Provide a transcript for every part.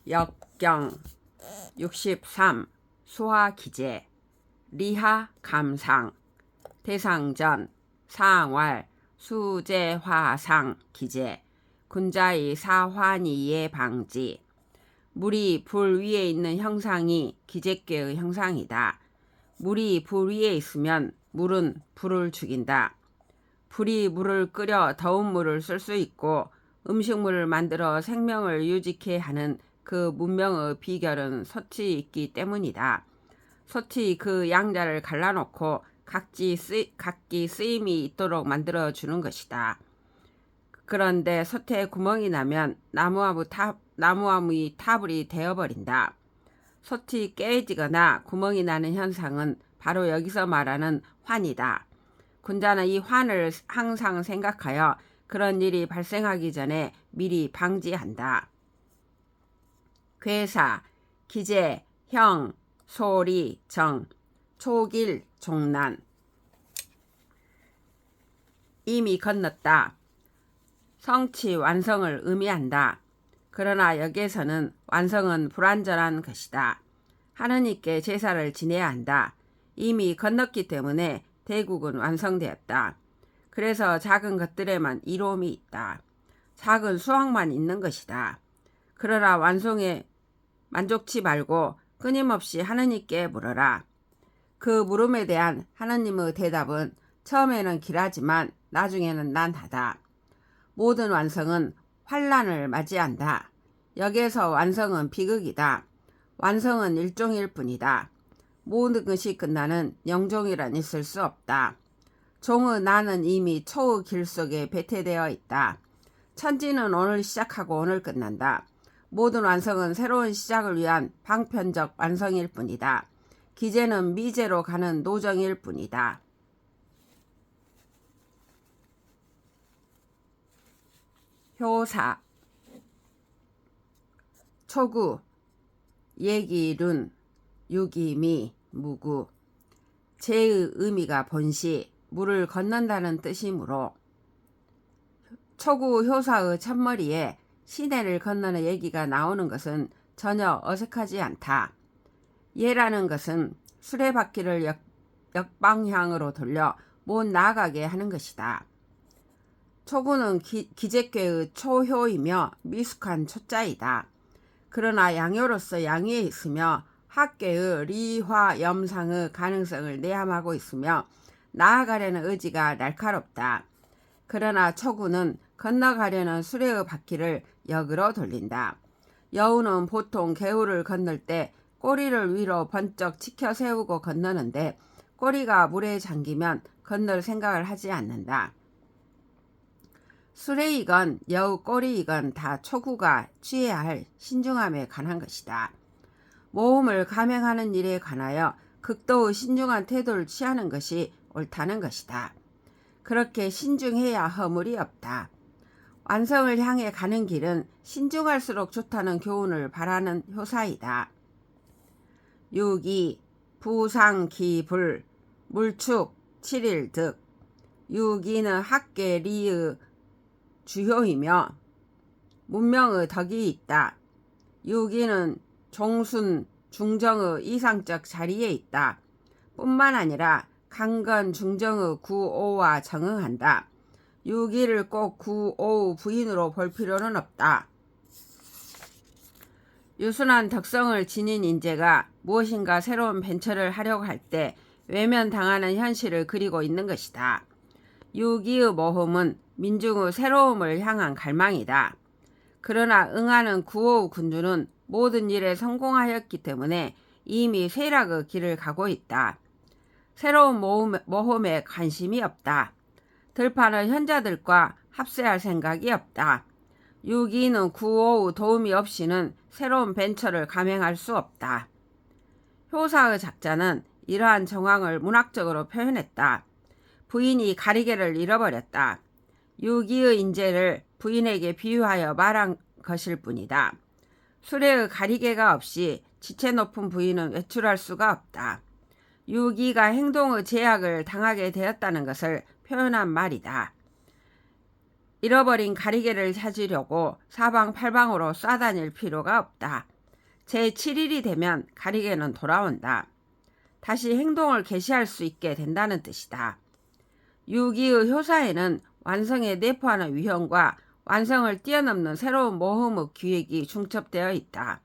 역경 63 수화기제 리하 감상 대상전 상왈 수제화상 기제 군자의 사환이의 방지 물이 불 위에 있는 형상이 기제괴의 형상이다. 물이 불 위에 있으면 물은 불을 죽인다. 불이 물을 끓여 더운 물을 쓸 수 있고 음식물을 만들어 생명을 유지케 하는 그 문명의 비결은 솥이 있기 때문이다. 솥이 그 양자를 갈라놓고 각기 쓰임이 있도록 만들어주는 것이다. 그런데 솥에 구멍이 나면 나무아무의 타불이 되어버린다. 솥이 깨지거나 구멍이 나는 현상은 바로 여기서 말하는 환이다. 군자는 이 환을 항상 생각하여 그런 일이 발생하기 전에 미리 방지한다. 괴사, 기제, 형, 소리, 정, 초길, 종난 이미 건넜다. 성취, 완성을 의미한다. 그러나 여기에서는 완성은 불완전한 것이다. 하느님께 제사를 지내야 한다. 이미 건넜기 때문에 대국은 완성되었다. 그래서 작은 것들에만 이로움이 있다. 작은 수확만 있는 것이다. 그러나 완성에 만족치 말고 끊임없이 하느님께 물어라. 그 물음에 대한 하느님의 대답은 처음에는 길하지만 나중에는 난하다. 모든 완성은 환란을 맞이한다. 여기에서 완성은 비극이다. 완성은 일종일 뿐이다. 모든 것이 끝나는 영종이란 있을 수 없다. 종의 나는 이미 초의 길 속에 배태되어 있다. 천지는 오늘 시작하고 오늘 끝난다. 모든 완성은 새로운 시작을 위한 방편적 완성일 뿐이다. 기제는 미제로 가는 노정일 뿐이다. 효사 초구 예기룬 유기미 무구 제의 의미가 본시 물을 건넌다는 뜻이므로 초구 효사의 첫머리에 시내를 건너는 얘기가 나오는 것은 전혀 어색하지 않다. 예라는 것은 수레바퀴를 역방향으로 돌려 못 나가게 하는 것이다. 초구는 기제괴의 초효이며 미숙한 초자이다. 그러나 양효로서 양위에 있으며 학괴의 리화 염상의 가능성을 내함하고 있으며 나아가려는 의지가 날카롭다. 그러나 초구는 건너가려는 수레의 바퀴를 역으로 돌린다. 여우는 보통 개울을 건널 때 꼬리를 위로 번쩍 치켜 세우고 건너는데 꼬리가 물에 잠기면 건널 생각을 하지 않는다. 수레이건 여우 꼬리이건 다 초구가 취해야 할 신중함에 관한 것이다. 모험을 감행하는 일에 관하여 극도의 신중한 태도를 취하는 것이 옳다는 것이다. 그렇게 신중해야 허물이 없다. 완성을 향해 가는 길은 신중할수록 좋다는 교훈을 바라는 효사이다. 유기, 부상기불, 물축, 7일득 유기는 학계 리의 주효이며 문명의 덕이 있다. 유기는 종순, 중정의 이상적 자리에 있다. 뿐만 아니라 강건, 중정의 구오와 정응한다. 유기를 꼭 구오의 부인으로 볼 필요는 없다. 유순한 덕성을 지닌 인재가 무엇인가 새로운 벤처를 하려고 할 때 외면당하는 현실을 그리고 있는 것이다. 유기의 모험은 민중의 새로움을 향한 갈망이다. 그러나 응하는 구오의 군주는 모든 일에 성공하였기 때문에 이미 쇠락의 길을 가고 있다. 새로운 모험에 관심이 없다. 들판의 현자들과 합세할 생각이 없다. 유기는 구오의 도움이 없이는 새로운 벤처를 감행할 수 없다. 효사의 작자는 이러한 정황을 문학적으로 표현했다. 부인이 가리개를 잃어버렸다. 유기의 인재를 부인에게 비유하여 말한 것일 뿐이다. 수레의 가리개가 없이 지체 높은 부인은 외출할 수가 없다. 유기가 행동의 제약을 당하게 되었다는 것을 표현한 말이다. 잃어버린 가리개를 찾으려고 사방팔방으로 쏴다닐 필요가 없다. 제7일이 되면 가리개는 돌아온다. 다시 행동을 개시할 수 있게 된다는 뜻이다. 유기의 효사에는 완성에 내포하는 위험과 완성을 뛰어넘는 새로운 모험의 기획이 중첩되어 있다.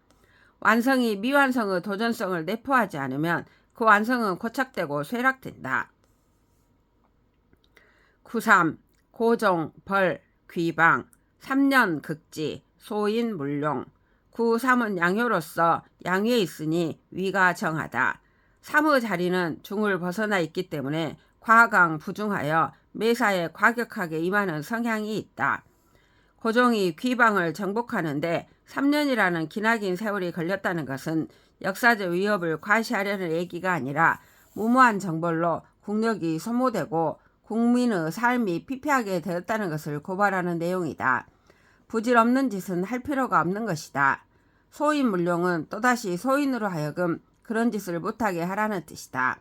완성이 미완성의 도전성을 내포하지 않으면 그 완성은 고착되고 쇠락된다. 9.3 고종, 벌, 귀방, 3년 극지, 소인, 물룡. 9.3은 양효로서 양위에 있으니 위가 정하다. 3의 자리는 중을 벗어나 있기 때문에 과강 부중하여 매사에 과격하게 임하는 성향이 있다. 고종이 귀방을 정복하는데 3년이라는 기나긴 세월이 걸렸다는 것은 역사적 위협을 과시하려는 얘기가 아니라 무모한 정벌로 국력이 소모되고 국민의 삶이 피폐하게 되었다는 것을 고발하는 내용이다. 부질없는 짓은 할 필요가 없는 것이다. 소인물룡은 또다시 소인으로 하여금 그런 짓을 못하게 하라는 뜻이다.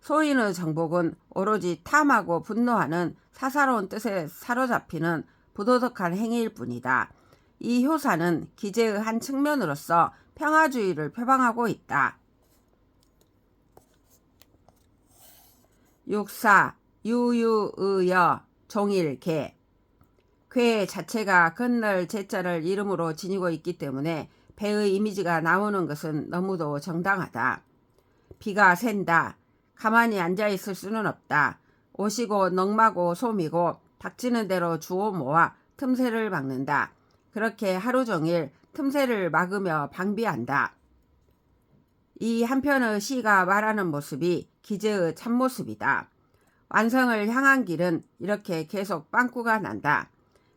소인의 정복은 오로지 탐하고 분노하는 사사로운 뜻에 사로잡히는 부도덕한 행위일 뿐이다. 이 효사는 기제의 한 측면으로서 평화주의를 표방하고 있다. 6.4 유유의여 종일개. 괴 자체가 건널 제자를 이름으로 지니고 있기 때문에 배의 이미지가 나오는 것은 너무도 정당하다. 비가 샌다. 가만히 앉아있을 수는 없다. 오시고 넉마고 솜이고 닥치는 대로 주워 모아 틈새를 막는다. 그렇게 하루 종일 틈새를 막으며 방비한다. 이 한편의 시가 말하는 모습이 기제의 참모습이다. 완성을 향한 길은 이렇게 계속 빵꾸가 난다.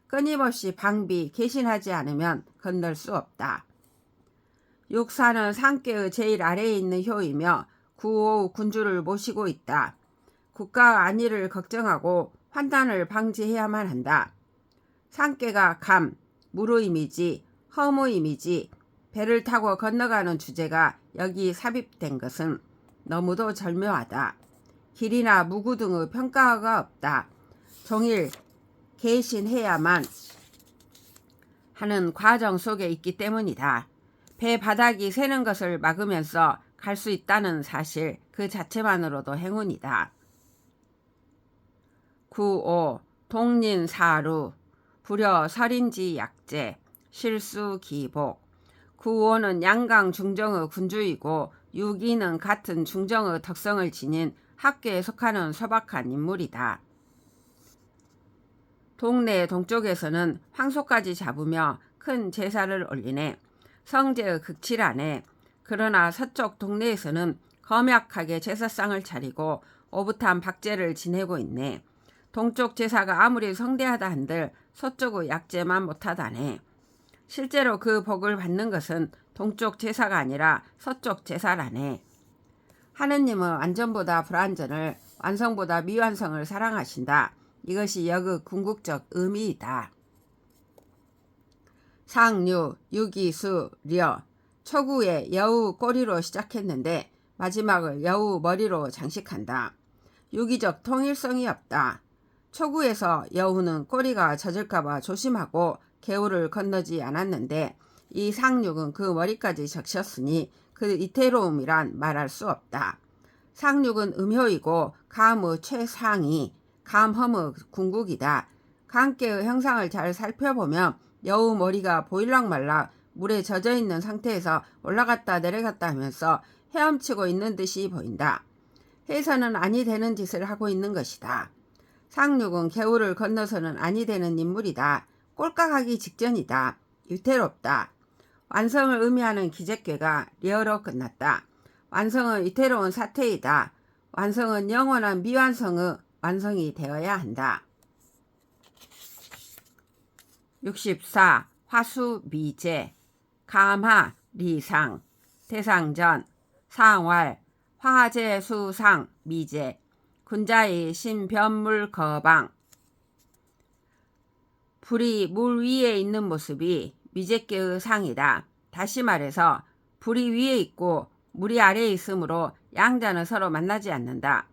끊임없이 방비, 개신하지 않으면 건널 수 없다. 6.4는 상계의 제일 아래에 있는 효이며 9.5 군주를 모시고 있다. 국가 안위를 걱정하고 환난을 방지해야만 한다. 상계가 감, 무의 이미지, 험의 이미지, 배를 타고 건너가는 주제가 여기 삽입된 것은 너무도 절묘하다. 길이나 무구 등의 평가가 없다. 종일 개신해야만 하는 과정 속에 있기 때문이다. 배 바닥이 새는 것을 막으면서 갈 수 있다는 사실 그 자체만으로도 행운이다. 9.5 동린사루 불여 설인지 약재 실수 기복. 9.5는 양강 중정의 군주이고 6.2는 같은 중정의 덕성을 지닌 학계에 속하는 소박한 인물이다. 동네 동쪽에서는 황소까지 잡으며 큰 제사를 올리네. 성제의 극치라네. 그러나 서쪽 동네에서는 검약하게 제사상을 차리고 오붓한 박제를 지내고 있네. 동쪽 제사가 아무리 성대하다 한들 서쪽의 약제만 못하다네. 실제로 그 복을 받는 것은 동쪽 제사가 아니라 서쪽 제사라네. 하느님은 안전보다 불안전을, 완성보다 미완성을 사랑하신다. 이것이 역의 궁극적 의미이다. 상류, 유기수, 려. 초구에 여우 꼬리로 시작했는데 마지막을 여우 머리로 장식한다. 유기적 통일성이 없다. 초구에서 여우는 꼬리가 젖을까봐 조심하고 개울을 건너지 않았는데 이 상륙은 그 머리까지 적셨으니 그 이태로움이란 말할 수 없다. 상륙은 음효이고 감의 최상위, 감험의 궁극이다. 강계의 형상을 잘 살펴보면 여우 머리가 보일락말락 물에 젖어있는 상태에서 올라갔다 내려갔다 하면서 헤엄치고 있는 듯이 보인다. 해서는 아니 되는 짓을 하고 있는 것이다. 상륙은 개울을 건너서는 아니 되는 인물이다. 꼴깍하기 직전이다. 유태롭다. 완성을 의미하는 기적괴가 리어로 끝났다. 완성은 위태로운 사태이다. 완성은 영원한 미완성의 완성이 되어야 한다. 64. 화수미제 감하 리상 대상전 상활 화제수상 미제 군자의 신변물 거방. 불이 물 위에 있는 모습이 미제께의 상이다. 다시 말해서 불이 위에 있고 물이 아래에 있으므로 양자는 서로 만나지 않는다.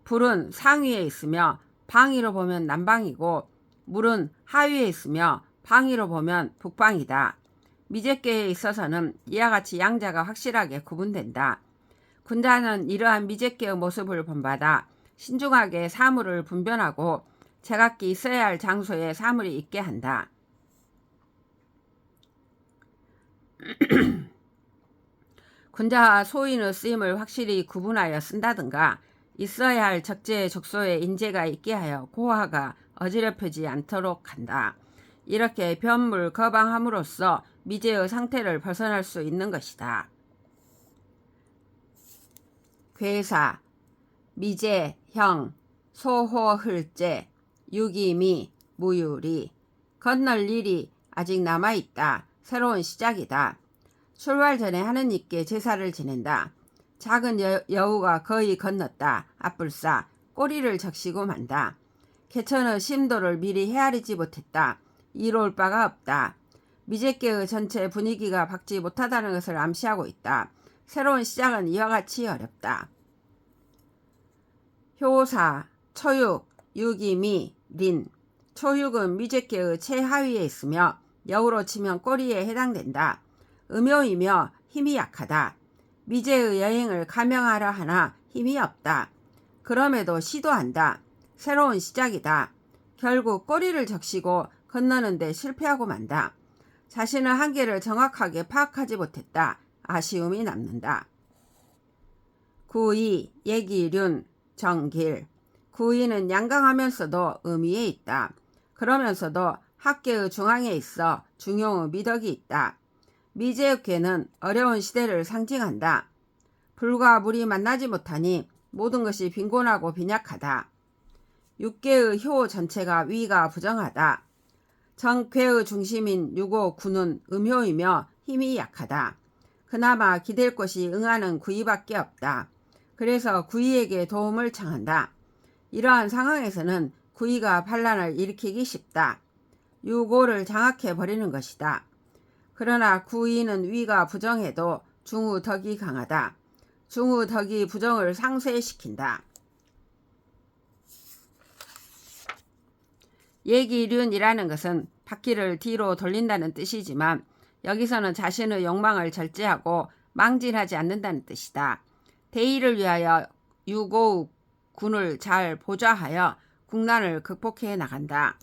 불은 상위에 있으며 방위로 보면 남방이고 물은 하위에 있으며 방위로 보면 북방이다. 미제께에 있어서는 이와 같이 양자가 확실하게 구분된다. 군자는 이러한 미제께의 모습을 본받아 신중하게 사물을 분별하고 제각기 있어야 할 장소에 사물이 있게 한다. 군자와 소인의 쓰임을 확실히 구분하여 쓴다든가 있어야 할 적재적소에 인재가 있게 하여 고화가 어지럽히지 않도록 한다. 이렇게 변물 거방함으로써 미제의 상태를 벗어날 수 있는 것이다. 괴사, 미제, 형, 소호흘제, 유기미, 무유리. 건널 일이 아직 남아있다. 새로운 시작이다. 출발 전에 하느님께 제사를 지낸다. 작은 여우가 거의 건넜다. 앞불사, 꼬리를 적시고 만다. 개천의 심도를 미리 헤아리지 못했다. 이로울 바가 없다. 미제께의 전체 분위기가 밝지 못하다는 것을 암시하고 있다. 새로운 시작은 이와 같이 어렵다. 효사, 초육, 유기미, 린. 초육은 미제께의 최하위에 있으며 여우로 치면 꼬리에 해당된다. 음요이며 힘이 약하다. 미제의 여행을 감행하려 하나 힘이 없다. 그럼에도 시도한다. 새로운 시작이다. 결국 꼬리를 적시고 건너는데 실패하고 만다. 자신의 한계를 정확하게 파악하지 못했다. 아쉬움이 남는다. 구이, 예기륜, 정길. 구이는 양강하면서도 의미에 있다. 그러면서도 학계의 중앙에 있어 중용의 미덕이 있다. 미제의 궤는 어려운 시대를 상징한다. 불과 물이 만나지 못하니 모든 것이 빈곤하고 빈약하다. 육계의 효 전체가 위가 부정하다. 정궤의 중심인 유고 구는 음효이며 힘이 약하다. 그나마 기댈 곳이 응하는 구이밖에 없다. 그래서 구이에게 도움을 청한다. 이러한 상황에서는 구이가 반란을 일으키기 쉽다. 유고를 장악해 버리는 것이다. 그러나 구이는 위가 부정해도 중의 덕이 강하다. 중의 덕이 부정을 상쇄시킨다. 예기륜이라는 것은 바퀴를 뒤로 돌린다는 뜻이지만 여기서는 자신의 욕망을 절제하고 망진하지 않는다는 뜻이다. 대의를 위하여 유고 군을 잘 보좌하여 국난을 극복해 나간다.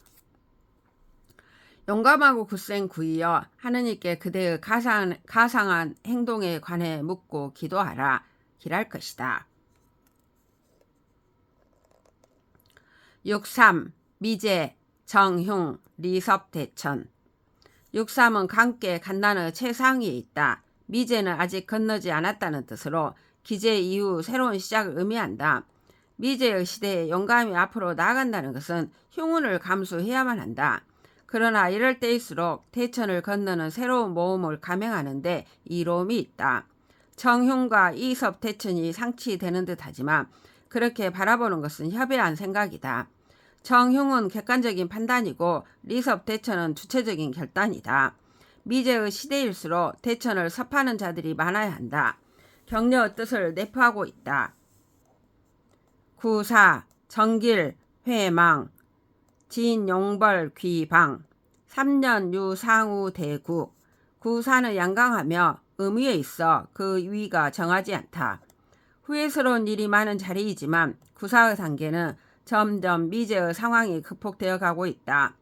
용감하고 굳센 구이여, 하느님께 그대의 가상한 행동에 관해 묻고 기도하라. 길할 것이다. 6.3. 미제, 정흉, 리섭대천. 6.3은 강께 간난의 최상위에 있다. 미제는 아직 건너지 않았다는 뜻으로 기제 이후 새로운 시작을 의미한다. 미제의 시대에 용감히 앞으로 나아간다는 것은 흉운을 감수해야만 한다. 그러나 이럴 때일수록 대천을 건너는 새로운 모험을 감행하는데 이로움이 있다. 정흉과 이섭 대천이 상치되는 듯하지만 그렇게 바라보는 것은 협회한 생각이다. 정흉은 객관적인 판단이고 리섭 대천은 주체적인 결단이다. 미제의 시대일수록 대천을 섭하는 자들이 많아야 한다. 격려의 뜻을 내포하고 있다. 구사, 정길, 회망, 진용벌, 귀방. 3년 유상우 대국. 구사는 양강하며 의미에 있어 그 위가 정하지 않다. 후회스러운 일이 많은 자리이지만 구사의 단계는 점점 미제의 상황이 극복되어 가고 있다.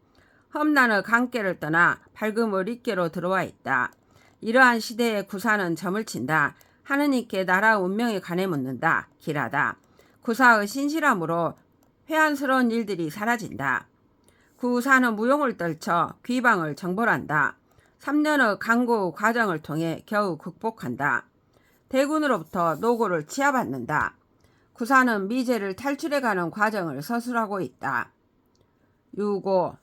험난의 강계를 떠나 밝음의 릿계로 들어와 있다. 이러한 시대에 구사는 점을 친다. 하느님께 나라 운명에 관해 묻는다. 길하다. 구사의 신실함으로 회한스러운 일들이 사라진다. 구사는 무용을 떨쳐 귀방을 정벌한다. 3년의 강고 과정을 통해 겨우 극복한다. 대군으로부터 노고를 치하받는다. 구사는 미제를 탈출해가는 과정을 서술하고 있다. 유고,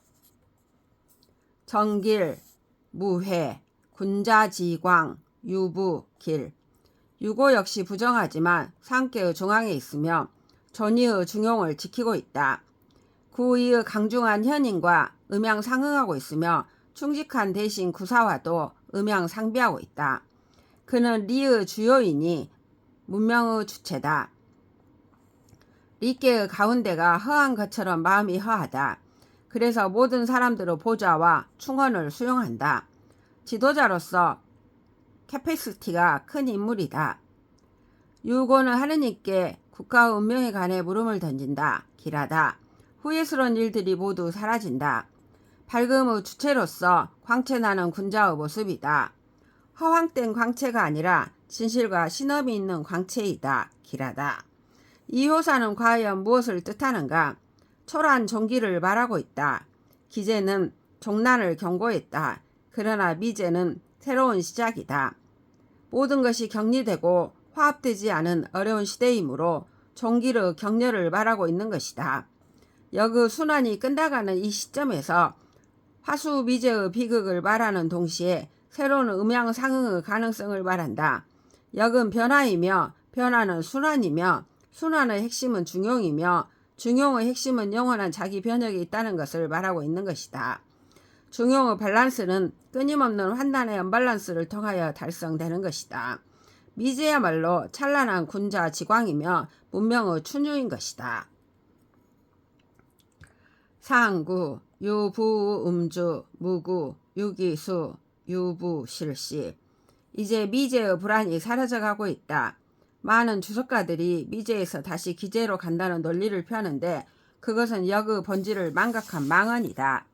정길, 무회, 군자지광, 유부, 길. 유고 역시 부정하지만 상계의 중앙에 있으며 존의의 중용을 지키고 있다. 구의의 강중한 현인과 음양상응하고 있으며 충직한 대신 구사와도 음양상비하고 있다. 그는 리의 주요이니 문명의 주체다. 리께의 가운데가 허한 것처럼 마음이 허하다. 그래서 모든 사람들의 보좌와 충언을 수용한다. 지도자로서 캐패시티가 큰 인물이다. 유고는 하느님께 국가와 운명에 관해 물음을 던진다. 길하다. 후회스러운 일들이 모두 사라진다. 밝음의 주체로서 광채나는 군자의 모습이다. 허황된 광채가 아니라 진실과 신업이 있는 광채이다. 길하다. 이 효사는 과연 무엇을 뜻하는가? 초라한 종기를 말하고 있다. 기제는 종난을 경고했다. 그러나 미제는 새로운 시작이다. 모든 것이 격리되고 화합되지 않은 어려운 시대이므로 종기의 격려를 말하고 있는 것이다. 역의 순환이 끝나가는 이 시점에서 화수 미제의 비극을 말하는 동시에 새로운 음양 상응의 가능성을 말한다. 역은 변화이며 변화는 순환이며 순환의 핵심은 중용이며 중용의 핵심은 영원한 자기 변혁이 있다는 것을 말하고 있는 것이다. 중용의 밸런스는 끊임없는 환단의 언밸런스를 통하여 달성되는 것이다. 미제야말로 찬란한 군자 지광이며 문명의 춘유인 것이다. 상구, 유부, 음주, 무구, 유기수, 유부, 실시. 이제 미제의 불안이 사라져가고 있다. 많은 주석가들이 미제에서 다시 기제로 간다는 논리를 펴는데 그것은 역의 본질을 망각한 망언이다.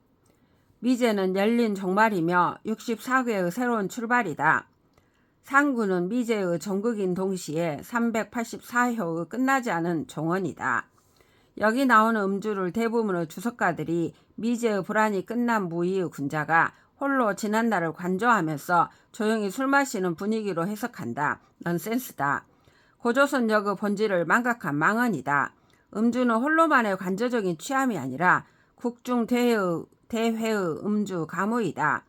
미제는 열린 종말이며 64개의 새로운 출발이다. 상구는 미제의 종극인 동시에 384효의 끝나지 않은 종언이다. 여기 나오는 음주를 대부분의 주석가들이 미제의 불안이 끝난 무의의 군자가 홀로 지난날을 관조하면서 조용히 술 마시는 분위기로 해석한다. 넌센스다. 고조선 역의 본질을 망각한 망언이다. 음주는 홀로만의 관조적인 취함이 아니라 국중대회의 음주 가무이다.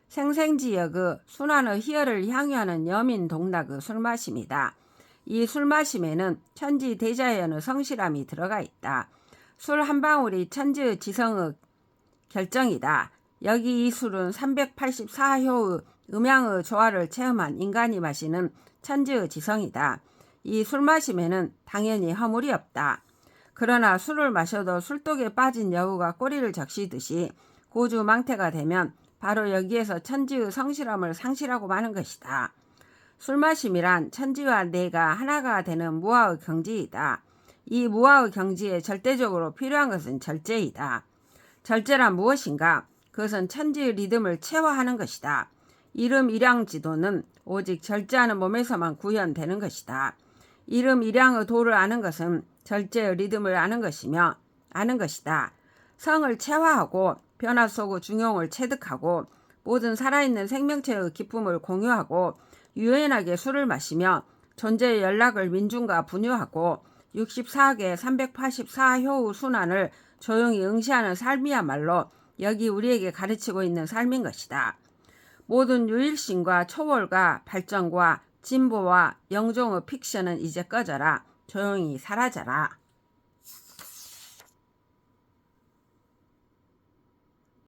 생생지역의 순환의 희열을 향유하는 여민동락의 술마심이다. 이 술마심에는 천지 대자연의 성실함이 들어가 있다. 술 한 방울이 천지의 지성의 결정이다. 여기 이 술은 384효의 음양의 조화를 체험한 인간이 마시는 천지의 지성이다. 이 술마심에는 당연히 허물이 없다. 그러나 술을 마셔도 술독에 빠진 여우가 꼬리를 적시듯이 고주망태가 되면 바로 여기에서 천지의 성실함을 상실하고 마는 것이다. 술마심이란 천지와 내가 하나가 되는 무아의 경지이다. 이 무아의 경지에 절대적으로 필요한 것은 절제이다. 절제란 무엇인가? 그것은 천지의 리듬을 체화하는 것이다. 이름 일양지도는 오직 절제하는 몸에서만 구현되는 것이다. 이름 일양의 도를 아는 것은 절제의 리듬을 아는 것이다. 성을 체화하고 변화 속의 중용을 체득하고 모든 살아있는 생명체의 기쁨을 공유하고 유연하게 술을 마시며 존재의 연락을 민중과 분유하고 64개 384효의 순환을 조용히 응시하는 삶이야말로 여기 우리에게 가르치고 있는 삶인 것이다. 모든 유일신과 초월과 발전과 진보와 영종의 픽션은 이제 꺼져라. 조용히 사라져라.